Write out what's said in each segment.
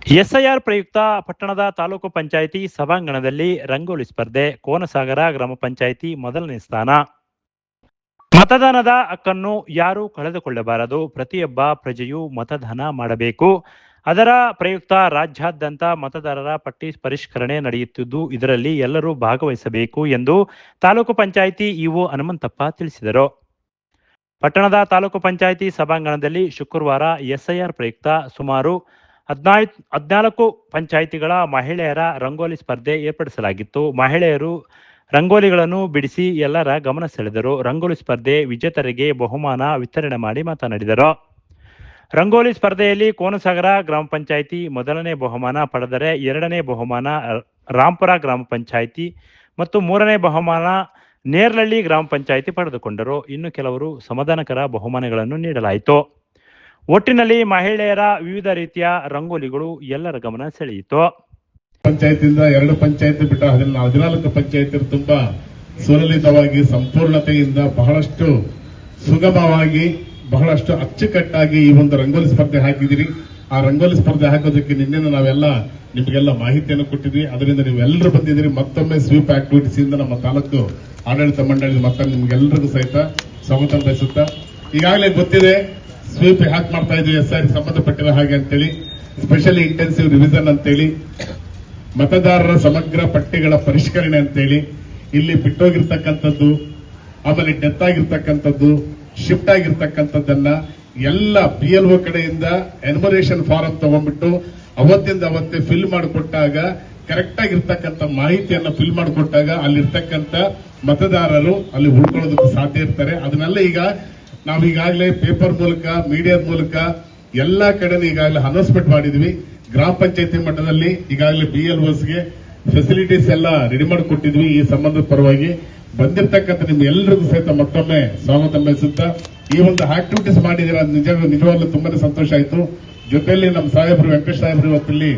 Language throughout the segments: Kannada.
ಎಸ್ಐಆರ್ ಪ್ರಯುಕ್ತ ಪಟ್ಟಣದ ತಾಲೂಕು ಪಂಚಾಯಿತಿ ಸಭಾಂಗಣದಲ್ಲಿ ರಂಗೋಲಿ ಸ್ಪರ್ಧೆ. ಕೋನಸಾಗರ ಗ್ರಾಮ ಪಂಚಾಯಿತಿ ಮೊದಲನೇ ಸ್ಥಾನ. ಮತದಾನದ ಹಕ್ಕನ್ನು ಯಾರೂ ಕಳೆದುಕೊಳ್ಳಬಾರದು. ಪ್ರತಿಯೊಬ್ಬ ಪ್ರಜೆಯೂ ಮತದಾನ ಮಾಡಬೇಕು. ಅದರ ಪ್ರಯುಕ್ತ ರಾಜ್ಯಾದ್ಯಂತ ಮತದಾರರ ಪಟ್ಟಿ ಪರಿಷ್ಕರಣೆ ನಡೆಯುತ್ತಿದ್ದು, ಇದರಲ್ಲಿ ಎಲ್ಲರೂ ಭಾಗವಹಿಸಬೇಕು ಎಂದು ತಾಲೂಕು ಪಂಚಾಯಿತಿ ಇಒ ಹನುಮಂತಪ್ಪ ತಿಳಿಸಿದರು. ಪಟ್ಟಣದ ತಾಲೂಕು ಪಂಚಾಯಿತಿ ಸಭಾಂಗಣದಲ್ಲಿ ಶುಕ್ರವಾರ ಎಸ್ಐಆರ್ ಪ್ರಯುಕ್ತ ಸುಮಾರು 14 ಪಂಚಾಯಿತಿಗಳ ಮಹಿಳೆಯರ ರಂಗೋಲಿ ಸ್ಪರ್ಧೆ ಏರ್ಪಡಿಸಲಾಗಿತ್ತು. ಮಹಿಳೆಯರು ರಂಗೋಲಿಗಳನ್ನು ಬಿಡಿಸಿ ಎಲ್ಲರ ಗಮನ ಸೆಳೆದರು. ರಂಗೋಲಿ ಸ್ಪರ್ಧೆ ವಿಜೇತರಿಗೆ ಬಹುಮಾನ ವಿತರಣೆ ಮಾಡಿ ಮಾತನಾಡಿದರು. ರಂಗೋಲಿ ಸ್ಪರ್ಧೆಯಲ್ಲಿ ಕೋನಸಾಗರ ಗ್ರಾಮ ಪಂಚಾಯಿತಿ ಮೊದಲನೇ ಬಹುಮಾನ ಪಡೆದರೆ, ಎರಡನೇ ಬಹುಮಾನ ರಾಂಪುರ ಗ್ರಾಮ ಪಂಚಾಯಿತಿ ಮತ್ತು ಮೂರನೇ ಬಹುಮಾನ ನೇರ್ಲಳ್ಳಿ ಗ್ರಾಮ ಪಂಚಾಯಿತಿ ಪಡೆದುಕೊಂಡರು. ಇನ್ನು ಕೆಲವರು ಸಮಾಧಾನಕರ ಬಹುಮಾನಗಳನ್ನು ನೀಡಲಾಯಿತು. ಒಟ್ಟಿನಲ್ಲಿ ಮಹಿಳೆಯರ ವಿವಿಧ ರೀತಿಯ ರಂಗೋಲಿಗಳು ಎಲ್ಲರ ಗಮನ ಸೆಳೆಯಿತು. ಪಂಚಾಯತಿಯಿಂದ 2 ಪಂಚಾಯತಿ ಬಿಟ್ಟು 14 ಪಂಚಾಯತಿ ತುಂಬಾ ಸುಲಲಿತವಾಗಿ ಸಂಪೂರ್ಣತೆಯಿಂದ ಬಹಳಷ್ಟು ಸುಗಮವಾಗಿ ಬಹಳಷ್ಟು ಅಚ್ಚುಕಟ್ಟಾಗಿ ಈ ಒಂದು ರಂಗೋಲಿ ಸ್ಪರ್ಧೆ ಹಾಕಿದಿರಿ. ಆ ರಂಗೋಲಿ ಸ್ಪರ್ಧೆ ಹಾಕೋದಕ್ಕೆ ನಿನ್ನೆ ನಾವೆಲ್ಲ ನಿಮಗೆಲ್ಲ ಮಾಹಿತಿಯನ್ನು ಕೊಟ್ಟಿದ್ವಿ. ಅದರಿಂದ ನೀವೆಲ್ಲರೂ ಬಂದಿದ್ದೀರಿ. ಮತ್ತೊಮ್ಮೆ ಸ್ವೀಪ್ ಆಕ್ಟಿವಿಟೀಸ್ ಇಂದ ನಮ್ಮ ತಾಲೂಕು ಆಡಳಿತ ಮಂಡಳಿ ಮತ್ತೊಮ್ಮೆ ನಿಮ್ಗೆಲ್ಲರಿಗೂ ಸಹಿತ ಸ್ವಾಗತ ಬಯಸುತ್ತಾ, ಈಗಾಗಲೇ ಗೊತ್ತಿದೆ ಸ್ವೀಪ್ ಹ್ಯಾಕ್ ಮಾಡ್ತಾ ಇದ್ವಿ ಎಸ್ಐಆರ್ ಸಂಬಂಧಪಟ್ಟಿರೋ ಹಾಗೆ ಅಂತೇಳಿ, ಸ್ಪೆಷಲಿ ಇಂಟೆನ್ಸಿವ್ ರಿವಿಷನ್ ಅಂತೇಳಿ, ಮತದಾರರ ಸಮಗ್ರ ಪಟ್ಟಿಗಳ ಪರಿಷ್ಕರಣೆ ಅಂತೇಳಿ, ಇಲ್ಲಿ ಬಿಟ್ಟೋಗಿರ್ತಕ್ಕಂಥದ್ದು, ಆಮೇಲೆ ಡೆತ್ ಆಗಿರ್ತಕ್ಕಂಥದ್ದು, ಶಿಫ್ಟ್ ಆಗಿರ್ತಕ್ಕಂಥದ್ದನ್ನ ಎಲ್ಲ PLO ಕಡೆಯಿಂದ ಎನ್ಯುಮರೇಷನ್ ಫಾರಂ ತಗೊಂಡ್ಬಿಟ್ಟು ಅವತ್ತಿಂದ ಅವತ್ತೇ ಫಿಲ್ ಮಾಡಿಕೊಟ್ಟಾಗ ಕರೆಕ್ಟ್ ಆಗಿರ್ತಕ್ಕಂಥ ಮಾಹಿತಿಯನ್ನ ಫಿಲ್ ಮಾಡಿಕೊಟ್ಟಾಗ ಅಲ್ಲಿರ್ತಕ್ಕಂಥ ಮತದಾರರು ಅಲ್ಲಿ ಉಳ್ಕೊಳ್ಳೋದಕ್ಕೆ ಸಾಧ್ಯ ಇರ್ತಾರೆ. ಅದನ್ನೆಲ್ಲ ಈಗ ನಾವು ಈಗಾಗಲೇ ಪೇಪರ್ ಮೂಲಕ ಮೀಡಿಯಾದ ಮೂಲಕ ಎಲ್ಲಾ ಕಡೆ ಈಗಾಗಲೇ ಅನೌನ್ಸ್ಮೆಂಟ್ ಮಾಡಿದ್ವಿ. ಗ್ರಾಮ ಪಂಚಾಯತಿ ಮಟ್ಟದಲ್ಲಿ ಈಗಾಗಲೇ BLOಸ್ಗೆ ಫೆಸಿಲಿಟೀಸ್ ಎಲ್ಲ ರೆಡಿ ಮಾಡಿಕೊಟ್ಟಿದ್ವಿ. ಈ ಸಂಬಂಧದ ಪರವಾಗಿ ಬಂದಿರತಕ್ಕಂಥ ನಿಮ್ಗೆಲ್ಲರಿಗೂ ಸಹಿತ ಮತ್ತೊಮ್ಮೆ ಸ್ವಾಗತ ಬಯಸುತ್ತಾ, ಈ ಒಂದು ಆಕ್ಟಿವಿಟೀಸ್ ಮಾಡಿದಿರ ನಿಜವಾಗ್ಲೂ ತುಂಬಾನೇ ಸಂತೋಷ ಆಯಿತು. ಜೊತೆಯಲ್ಲಿ ನಮ್ಮ ಸಾಹೇಬರು ವೆಂಕಟೇಶ್ ಸಾಹೇಬರು ಇವತ್ತಿಲ್ಲಿ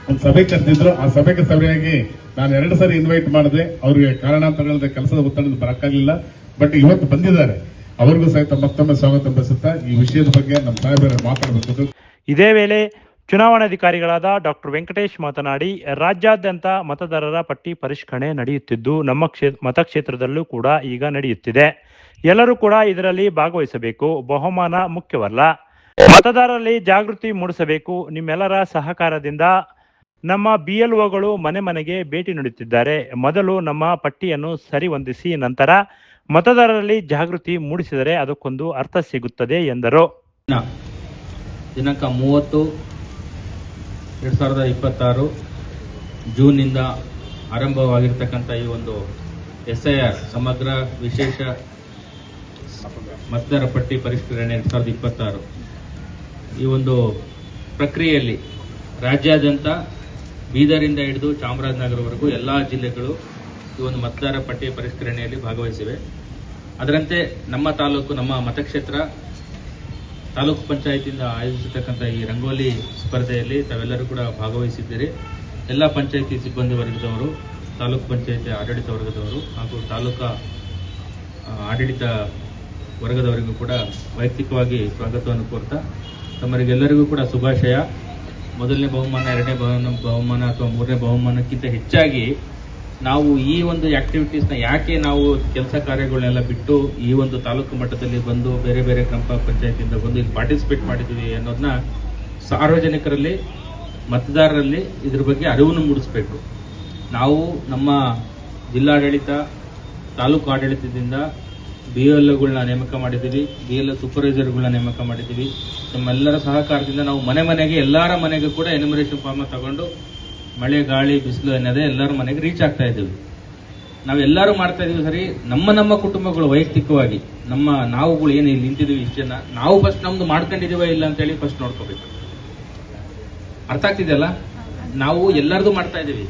ಒಂದು ಸಭೆ ಕರೆದಿದ್ರು. ಆ ಸಭೆಗೆ ಸಭೆಯಾಗಿ ನಾನು 2 ಸಾರಿ ಇನ್ವೈಟ್ ಮಾಡಿದೆ. ಅವರಿಗೆ ಕಾರಣಾಂತರಗಳಿಂದ ಕೆಲಸದ ಒತ್ತಡದಿಂದ ಬರಕ್ಕಾಗಲಿಲ್ಲ. ಬಟ್ ಇವತ್ತು ಬಂದಿದ್ದಾರೆ. ಅವರಿಗೂ ಸಹಿತ ಮತ್ತೊಮ್ಮೆ ಸ್ವಾಗತ ಬಯಸುತ್ತಾ ಈ ವಿಷಯದ ಬಗ್ಗೆ ನಮ್ಮ ಸಾಹೇಬರು ಮಾತಾಡಬೇಕು. ಇದೇ ವೇಳೆ ಚುನಾವಣಾಧಿಕಾರಿಗಳಾದ ಡಾಕ್ಟರ್ ವೆಂಕಟೇಶ್ ಮಾತನಾಡಿ, ರಾಜ್ಯಾದ್ಯಂತ ಮತದಾರರ ಪಟ್ಟಿ ಪರಿಷ್ಕರಣೆ ನಡೆಯುತ್ತಿದ್ದು, ನಮ್ಮ ಮತಕ್ಷೇತ್ರದಲ್ಲೂ ಕೂಡ ಈಗ ನಡೆಯುತ್ತಿದೆ. ಎಲ್ಲರೂ ಕೂಡ ಇದರಲ್ಲಿ ಭಾಗವಹಿಸಬೇಕು. ಬಹುಮಾನ ಮುಖ್ಯವಲ್ಲ. ಮತದಾರರಲ್ಲಿ ಜಾಗೃತಿ ಮೂಡಿಸಬೇಕು. ನಿಮ್ಮೆಲ್ಲರ ಸಹಕಾರದಿಂದ ನಮ್ಮ BLOಗಳು ಮನೆ ಮನೆಗೆ ಭೇಟಿ ನೀಡುತ್ತಿದ್ದಾರೆ. ಮೊದಲು ನಮ್ಮ ಪಟ್ಟಿಯನ್ನು ಸರಿಹೊಂದಿಸಿ ನಂತರ ಮತದಾರರಲ್ಲಿ ಜಾಗೃತಿ ಮೂಡಿಸಿದರೆ ಅದಕ್ಕೊಂದು ಅರ್ಥ ಸಿಗುತ್ತದೆ ಎಂದರು. ದಿನಾಂಕ 30, 2026 ಜೂನ್ನಿಂದ ಆರಂಭವಾಗಿರ್ತಕ್ಕಂಥ ಈ ಒಂದು SIR ಸಮಗ್ರ ವಿಶೇಷ ಮತದಾರ ಪಟ್ಟಿ ಪರಿಷ್ಕರಣೆ 2026 ಈ ಒಂದು ಪ್ರಕ್ರಿಯೆಯಲ್ಲಿ ರಾಜ್ಯಾದ್ಯಂತ ಬೀದರಿಂದ ಹಿಡಿದು ಚಾಮರಾಜನಗರವರೆಗೂ ಎಲ್ಲ ಜಿಲ್ಲೆಗಳು ಈ ಒಂದು ಮತದಾರ ಪಟ್ಟಿ ಪರಿಷ್ಕರಣೆಯಲ್ಲಿ ಭಾಗವಹಿಸಿವೆ. ಅದರಂತೆ ನಮ್ಮ ತಾಲೂಕು, ನಮ್ಮ ಮತಕ್ಷೇತ್ರ ತಾಲೂಕು ಪಂಚಾಯತಿಯಿಂದ ಆಯೋಜಿಸತಕ್ಕಂಥ ಈ ರಂಗೋಲಿ ಸ್ಪರ್ಧೆಯಲ್ಲಿ ತಾವೆಲ್ಲರೂ ಕೂಡ ಭಾಗವಹಿಸಿದ್ದೀರಿ. ಎಲ್ಲ ಪಂಚಾಯತಿ ಸಿಬ್ಬಂದಿ ವರ್ಗದವರು, ತಾಲೂಕು ಪಂಚಾಯತಿ ಆಡಳಿತ ವರ್ಗದವರು ಹಾಗೂ ತಾಲೂಕಾ ಆಡಳಿತ ವರ್ಗದವರಿಗೂ ಕೂಡ ವೈಯಕ್ತಿಕವಾಗಿ ಸ್ವಾಗತವನ್ನು ಕೋರ್ತಾ ತಮ್ಮರಿಗೆಲ್ಲರಿಗೂ ಕೂಡ ಶುಭಾಶಯ. ಮೊದಲನೇ ಬಹುಮಾನ, ಎರಡನೇ ಬಹುಮಾನ ಅಥವಾ ಮೂರನೇ ಬಹುಮಾನಕ್ಕಿಂತ ಹೆಚ್ಚಾಗಿ ನಾವು ಈ ಒಂದು ಆಕ್ಟಿವಿಟೀಸ್ನ ಯಾಕೆ ನಾವು ಕೆಲಸ ಕಾರ್ಯಗಳನ್ನೆಲ್ಲ ಬಿಟ್ಟು ಈ ಒಂದು ತಾಲೂಕು ಮಟ್ಟದಲ್ಲಿ ಬಂದು ಬೇರೆ ಬೇರೆ ಗ್ರಾಮ ಪಂಚಾಯತಿಯಿಂದ ಬಂದು ಇಲ್ಲಿ ಪಾರ್ಟಿಸಿಪೇಟ್ ಮಾಡಿದ್ವಿ ಅನ್ನೋದನ್ನ ಸಾರ್ವಜನಿಕರಲ್ಲಿ, ಮತದಾರರಲ್ಲಿ ಇದ್ರ ಬಗ್ಗೆ ಅರಿವನ್ನು ಮೂಡಿಸಬೇಕು. ನಾವು ನಮ್ಮ ಜಿಲ್ಲಾಡಳಿತ, ತಾಲೂಕು ಆಡಳಿತದಿಂದ BLOಗಳನ್ನ ನೇಮಕ ಮಾಡಿದ್ದೀವಿ, BLO ಸೂಪರ್ವೈಸರ್ಗಳನ್ನ ನೇಮಕ ಮಾಡಿದ್ದೀವಿ. ನಮ್ಮೆಲ್ಲರ ಸಹಕಾರದಿಂದ ನಾವು ಮನೆ ಮನೆಗೆ, ಎಲ್ಲರ ಮನೆಗೂ ಕೂಡ ಎನ್ಯುಮರೇಷನ್ ಫಾರ್ಮ್ ತಗೊಂಡು ಮಳೆ, ಗಾಳಿ, ಬಿಸಿಲು ಅನ್ನೋದೇ ಎಲ್ಲರ ಮನೆಗೆ ರೀಚ್ ಆಗ್ತಾ ಇದ್ದೀವಿ. ನಾವೆಲ್ಲರೂ ಮಾಡ್ತಾ ಇದೀವಿ ಸರಿ. ನಮ್ಮ ಕುಟುಂಬಗಳು ವೈಯಕ್ತಿಕವಾಗಿ ನಾವುಗಳು ಏನು ಇಲ್ಲಿ ನಿಂತಿದ್ದೀವಿ ಇಷ್ಟು ಜನ, ನಾವು ಫಸ್ಟ್ ನಮ್ದು ಮಾಡ್ಕೊಂಡಿದೀವ ಇಲ್ಲ ಅಂತೇಳಿ ಫಸ್ಟ್ ನೋಡ್ಕೋಬೇಕು. ಅರ್ಥ ಆಗ್ತಿದೆಯಲ್ಲ? ನಾವು ಎಲ್ಲರದು ಮಾಡ್ತಾ ಇದೀವಿ,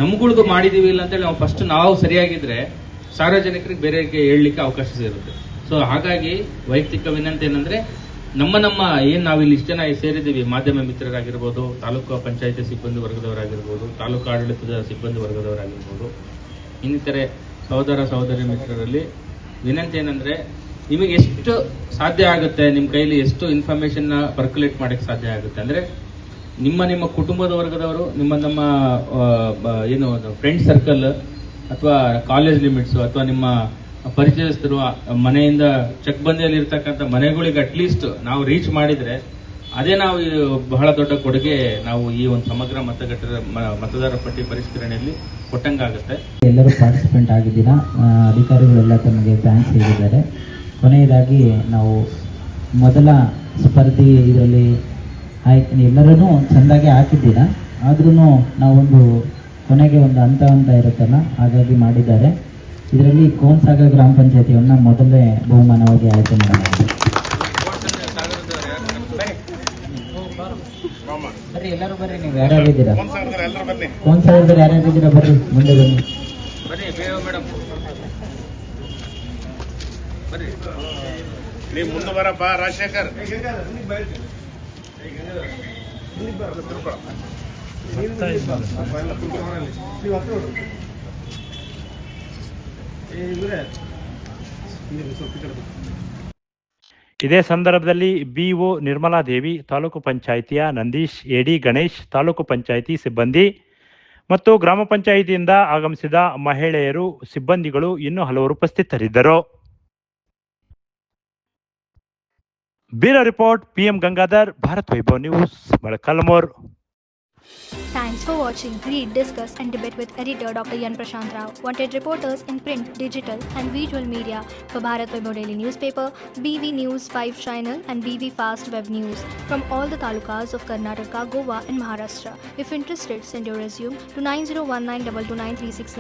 ನಮ್ಗಳ್ದು ಮಾಡಿದೀವಿ ಇಲ್ಲ ಅಂತೇಳಿ ನಾವು ಫಸ್ಟ್ ನಾವು ಸರಿಯಾಗಿದ್ರೆ ಸಾರ್ವಜನಿಕರಿಗೆ ಬೇರೆಗೆ ಹೇಳಲಿಕ್ಕೆ ಅವಕಾಶ ಇರುತ್ತೆ. ಸೊ ಹಾಗಾಗಿ ವೈಯಕ್ತಿಕ ವಿನಂತಿ ಏನಂದ್ರೆ, ನಮ್ಮ ಏನ್ ನಾವಿಲ್ಲಿ ಇಷ್ಟು ಜನ ಸೇರಿದ್ದೀವಿ, ಮಾಧ್ಯಮ ಮಿತ್ರರಾಗಿರ್ಬೋದು, ತಾಲೂಕು ಪಂಚಾಯತಿ ಸಿಬ್ಬಂದಿ ವರ್ಗದವರಾಗಿರ್ಬೋದು, ತಾಲೂಕು ಆಡಳಿತದ ಸಿಬ್ಬಂದಿ ವರ್ಗದವರಾಗಿರ್ಬೋದು, ಇನ್ನಿತರೆ ಸಹೋದರ ಸಹೋದರಿ ಮಿತ್ರರಲ್ಲಿ ವಿನಂತಿ ಏನಂದ್ರೆ, ನಿಮಗೆ ಎಷ್ಟು ಸಾಧ್ಯ ಆಗುತ್ತೆ, ನಿಮ್ಮ ಕೈಲಿ ಎಷ್ಟು ಇನ್ಫಾರ್ಮೇಶನ್ ಪರ್ಕ್ಯುಲೇಟ್ ಮಾಡಕ್ಕೆ ಸಾಧ್ಯ ಆಗುತ್ತೆ ಅಂದ್ರೆ ನಿಮ್ಮ ಕುಟುಂಬದ ವರ್ಗದವರು ನಮ್ಮ ಏನು ಫ್ರೆಂಡ್ ಸರ್ಕಲ್ ಅಥವಾ ಕಾಲೇಜ್ ಲಿಮಿಟ್ಸ್ ಅಥವಾ ನಿಮ್ಮ ಪರಿಚಯಸ್ಥರು ಮನೆಯಿಂದ ಚಕ್ಬಂದಿಯಲ್ಲಿ ಇರ್ತಕ್ಕಂಥ ಮನೆಗಳಿಗೆ ಅಟ್ಲೀಸ್ಟ್ ನಾವು ರೀಚ್ ಮಾಡಿದ್ರೆ ಅದೇ ನಾವು ಬಹಳ ದೊಡ್ಡ ಕೊಡುಗೆ ನಾವು ಈ ಒಂದು ಸಮಗ್ರ ಮತದಾರರ ಪಟ್ಟಿ ಪರಿಷ್ಕರಣೆಯಲ್ಲಿ ಕೊಟ್ಟಂಗಾಗುತ್ತೆ. ಎಲ್ಲರೂ ಪಾರ್ಟಿಸಿಪೆಂಟ್ ಆಗಿದ್ದೀರಾ, ಅಧಿಕಾರಿಗಳೆಲ್ಲ ತಮಗೆ ಥ್ಯಾಂಕ್ಸ್ ಹೇಳಿದ್ದಾರೆ. ಕೊನೆಯದಾಗಿ ನಾವು ಮೊದಲ ಸ್ಪರ್ಧಿ ಇದರಲ್ಲಿ ಎಲ್ಲರೂ ಚೆಂದಾಗಿ ಹಾಕಿದ್ದೀರಾ, ಆದ್ರೂ ನಾವೊಂದು ಕೊನೆಗೆ ಒಂದು ಹಂತ ಇರುತ್ತಲ್ಲ, ಹಾಗಾಗಿ ಮಾಡಿದ್ದಾರೆ. ಇದರಲ್ಲಿ ಕೋನಸಾಗರ ಗ್ರಾಮ ಪಂಚಾಯತಿಯನ್ನು ಮೊದಲನೇ ಬಹುಮಾನವಾಗಿ ಆಯ್ಕೆ ಮಾಡಲಾಗಿದೆ. ಬರ್ರಿ ಎಲ್ಲರೂ ಬರ್ರಿ, ನೀವು ಯಾರ್ಯಾರಿದ್ದೀರಾ ಕೋನಸಾಗರದಲ್ಲಿ ಯಾರ್ಯಾರಿದ್ದೀರಾ ಬರ್ರಿ, ಮುಂದೆ ಬನ್ನಿ. ನೀವು ಮುಂದೆ ಬರಪ್ಪ ರಾಜಶೇಖರ್. ಇದೇ ಸಂದರ್ಭದಲ್ಲಿ ಬಿಒ ನಿರ್ಮಲಾದೇವಿ, ತಾಲೂಕು ಪಂಚಾಯಿತಿಯ ನಂದೀಶ್, ಎಡಿ ಗಣೇಶ್, ತಾಲೂಕು ಪಂಚಾಯಿತಿ ಸಿಬ್ಬಂದಿ ಮತ್ತು ಗ್ರಾಮ ಪಂಚಾಯಿತಿಯಿಂದ ಆಗಮಿಸಿದ ಮಹಿಳೆಯರು, ಸಿಬ್ಬಂದಿಗಳು ಇನ್ನೂ ಹಲವರು ಉಪಸ್ಥಿತರಿದ್ದರು. Bureau report, PM Gangadhar, Bharat Vaibhav News, Moradkalmur. Thanks for watching. Read, discuss and debate with editor Dr. Yan Prashant Rao. Wanted reporters in print, digital and visual media for Bharat Vaibhav Daily Newspaper, BV News 5 Channel and BV Fast Web News from all the talukas of Karnataka, Goa and Maharashtra. If interested, send your resume to 9019229369.